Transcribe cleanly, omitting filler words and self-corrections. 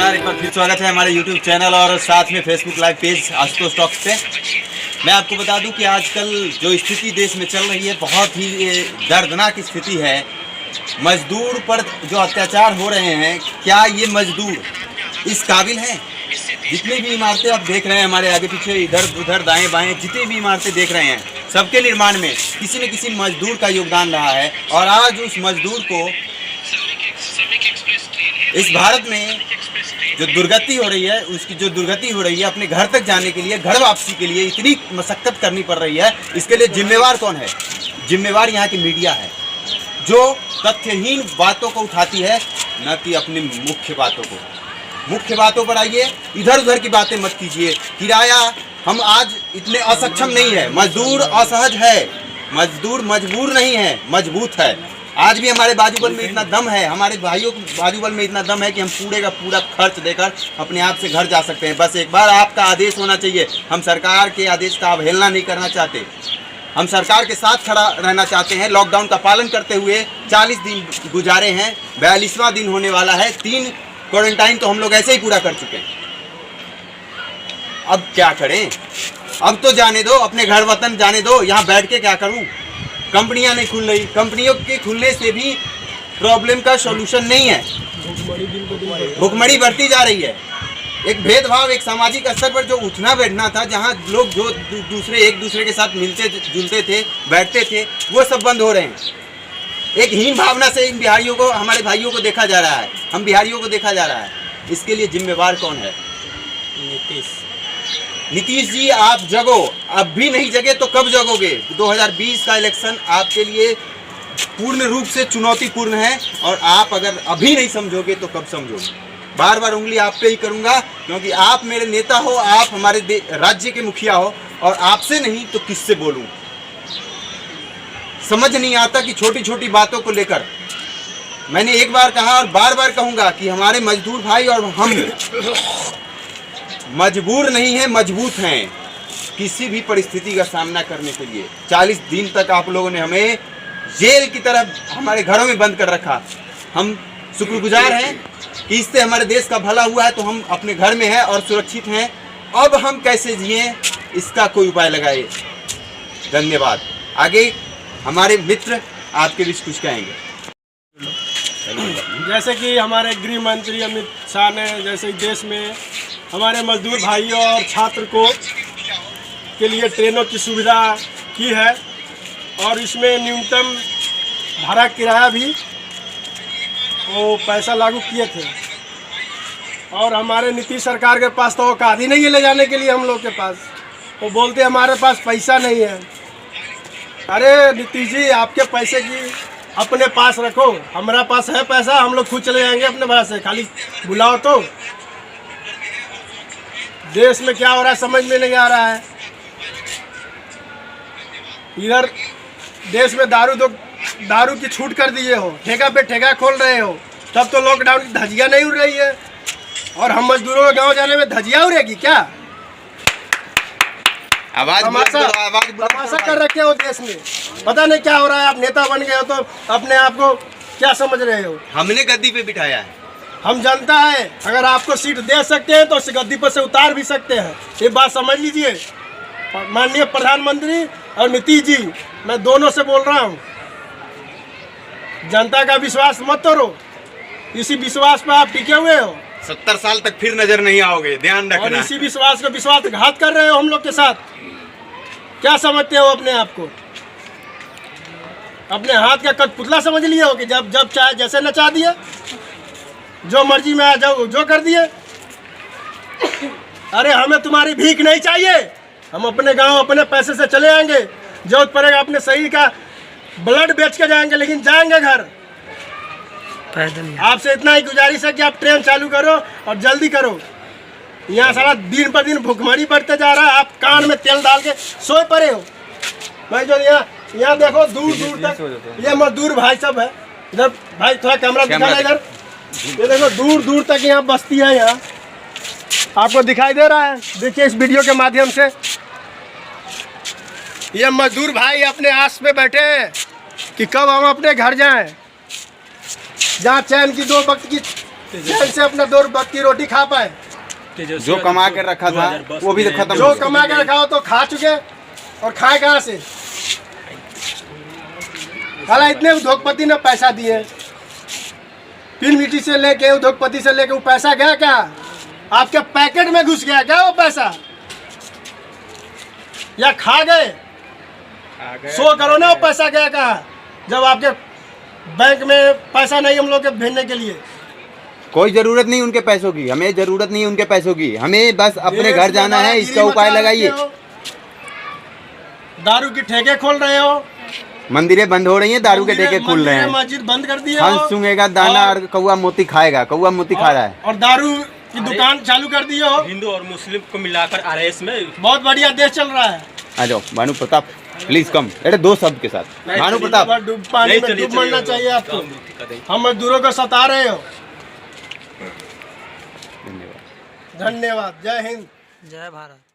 नमस्कार, एक बार फिर स्वागत है हमारे YouTube चैनल और साथ में Facebook live page Ashutosh talks पे। मैं आपको बता दूं कि आजकल जो स्थिति देश में चल रही है बहुत ही दर्दनाक स्थिति है। मजदूर पर जो अत्याचार हो रहे हैं, क्या ये मजदूर इस काबिल हैं? जितनी भी इमारतें आप देख रहे हैं हमारे आगे पीछे, इधर उधर दाएं बाएं जितनी भी इमारतें देख रहे हैं, सबके निर्माण में किसी न किसी मजदूर का योगदान रहा है। और आज उस मजदूर को इस भारत में जो दुर्गति हो रही है, उसकी जो दुर्गति हो रही है, अपने घर तक जाने के लिए, घर वापसी के लिए इतनी मशक्कत करनी पड़ रही है। इसके लिए जिम्मेवार कौन है? जिम्मेवार यहाँ की मीडिया है, जो तथ्यहीन बातों को उठाती है, न कि अपनी मुख्य बातों को। मुख्य बातों पर आइए, इधर उधर की बातें मत कीजिए। किराया, हम आज इतने असक्षम नहीं है। मजदूर असहज है, मजदूर मजबूर नहीं है, मजबूत है। आज भी हमारे बाजूबल में इतना दम है, हमारे भाइयों के बाजूबल में इतना दम है कि हम पूरे का पूरा खर्च देकर अपने आप से घर जा सकते हैं। बस एक बार आपका आदेश होना चाहिए। हम सरकार के आदेश का अवहेलना नहीं करना चाहते, हम सरकार के साथ खड़ा रहना चाहते हैं। लॉकडाउन का पालन करते हुए 40 दिन गुजारे हैं, 42वां दिन होने वाला है। 3 क्वारंटाइन तो हम लोग ऐसे ही पूरा कर चुके हैं। अब क्या करें? अब तो जाने दो, अपने घर वतन जाने दो। यहाँ बैठ के क्या करूँ? कंपनियां नहीं खुल रही, कंपनियों के खुलने से भी प्रॉब्लम का सॉल्यूशन नहीं है। भुखमरी बढ़ती जा रही है। एक भेदभाव, एक सामाजिक स्तर पर जो उठना बैठना था, जहां लोग जो एक दूसरे के साथ मिलते जुलते थे, बैठते थे, वो सब बंद हो रहे हैं। एक हीन भावना से इन बिहारियों को, हमारे भाइयों को देखा जा रहा है, हम बिहारियों को देखा जा रहा है। इसके लिए जिम्मेवार कौन है? नीतीश जी, आप जगो। अब भी नहीं जगे तो कब जगोगे? 2020 का इलेक्शन आपके लिए पूर्ण रूप से चुनौतीपूर्ण है, और आप अगर अभी नहीं समझोगे तो कब समझोगे? बार बार उंगली आप पे ही करूंगा, क्योंकि आप मेरे नेता हो, आप हमारे राज्य के मुखिया हो, और आपसे नहीं तो किससे बोलूं? समझ नहीं आता कि छोटी छोटी बातों को लेकर, मैंने एक बार कहा और बार बार कहूंगा कि हमारे मजदूर भाई और हम मजबूर नहीं हैं, मजबूत हैं किसी भी परिस्थिति का सामना करने के लिए। 40 दिन तक आप लोगों ने हमें जेल की तरह हमारे घरों में बंद कर रखा। हम शुक्रगुजार हैं कि इससे हमारे देश का भला हुआ है, तो हम अपने घर में हैं और सुरक्षित हैं। अब हम कैसे जिएं, इसका कोई उपाय लगाइए। धन्यवाद। आगे हमारे मित्र आपके बीच कुछ कहेंगे। जैसे कि हमारे गृह मंत्री अमित शाह ने जैसे देश में हमारे मजदूर भाइयों और छात्र को के लिए ट्रेनों की सुविधा की है, और इसमें न्यूनतम भाड़ा किराया भी वो पैसा लागू किए थे। और हमारे नीतीश सरकार के पास तो औकात ही नहीं है ले जाने के लिए हम लोग के पास। वो बोलते हमारे पास पैसा नहीं है। अरे नीतीश जी, आपके पैसे की अपने पास रखो, हमारा पास है पैसा, हम लोग खुद चले जाएंगे अपने भाषा से, खाली बुलाओ तो। देश में क्या हो रहा है समझ में नहीं आ रहा है। इधर देश में दारू की छूट कर दिए हो, ठेका पे ठेका खोल रहे हो, तब तो लॉकडाउन की धज्जियां नहीं उड़ रही है, और हम मजदूरों के गांव जाने में धज्जियां उड़ेगी क्या? तमाशा कर रखे हो देश में, पता नहीं क्या हो रहा है। आप नेता बन गए हो तो अपने आप को क्या समझ रहे हो? हमने गद्दी पे बिठाया है, हम जनता है। अगर आपको सीट दे सकते हैं तो गद्दी पर से उतार भी सकते हैं, ये बात समझ लीजिए। माननीय प्रधानमंत्री और नीतीश जी, मैं दोनों से बोल रहा हूँ, जनता का विश्वास मत तोड़ो। इसी विश्वास पर आप टिके हुए हो। 70 साल तक फिर नजर नहीं आओगे, ध्यान रखना। और इसी विश्वास को विश्वासघात कर रहे हो हम लोग के साथ। क्या समझते हो अपने आप को? अपने हाथ का कठपुतला समझ लिए हो कि जब चाहे जैसे नचा दिए, जो मर्जी में आ जाओ जो कर दिए। अरे हमें तुम्हारी भीख नहीं चाहिए, हम अपने गांव अपने पैसे से चले आएंगे। जरूरत पड़ेगा अपने शरीर का ब्लड बेच के जाएंगे, लेकिन जाएंगे घर पैदल। आपसे इतना ही गुजारिश है कि आप ट्रेन चालू करो और जल्दी करो। यहाँ सारा दिन पर दिन भुखमरी बढ़ते जा रहा है, आप कान में तेल डाल के सोए पड़े हो। भाई जो यहाँ देखो दूर दूर तक ये मजदूर भाई सब है। इधर भाई थोड़ा कैमरा दिखाना इधर, ये देखो दूर दूर तक यहाँ बस्ती है। यहाँ आपको दिखाई दे रहा है, देखिए इस वीडियो के माध्यम से। ये मजदूर भाई अपने आस पे बैठे हैं कि कब हम अपने घर जाएं, जहाँ चैन की 2 वक्त की चैन से अपना 2 वक्त की रोटी खा पाए। जो कमा कर रखा था वो भी तो खत्म जो हो गया। कमा के रखा हो तो खा चुके, और खाए कहाँ से? हालांकि इतने उद्योगपति ने पैसा दिए, फिल्म सिटी से लेके उद्योगपति से लेके, वो पैसा गया क्या? आपके पैकेट में घुस गया क्या वो पैसा, या खा गए? 100 करोड़ ना वो पैसा गया कहाँ, जब आपके बैंक में पैसा नहीं हम लोग के भेजने के लिए। कोई जरूरत नहीं उनके पैसों की, हमें जरूरत नहीं उनके पैसों की, हमें बस अपने घर जाना है, इसका उपाय लगाइए। दारू की ठेके खोल रहे हो, मंदिरें बंद हो रही हैं, दारू के ठेके खुल रहे हैं, मस्जिद बंद कर दिए हंस हो, सूंघेगा दाना और कौवा मोती खाएगा, कौवा मोती खा रहा है, और दारू की दुकान चालू कर दिए हो। हिंदू और मुस्लिम को मिलाकर RS में बहुत बढ़िया देश चल रहा है। आ जाओ भानु प्रताप प्लीज कम, अरे 2 शब्द के साथ। भानु प्रताप पानी में डूब मरना चाहिए आपको, हम मजदूरों को सता रहे हो। धन्यवाद। धन्यवाद। जय हिंद, जय भारत।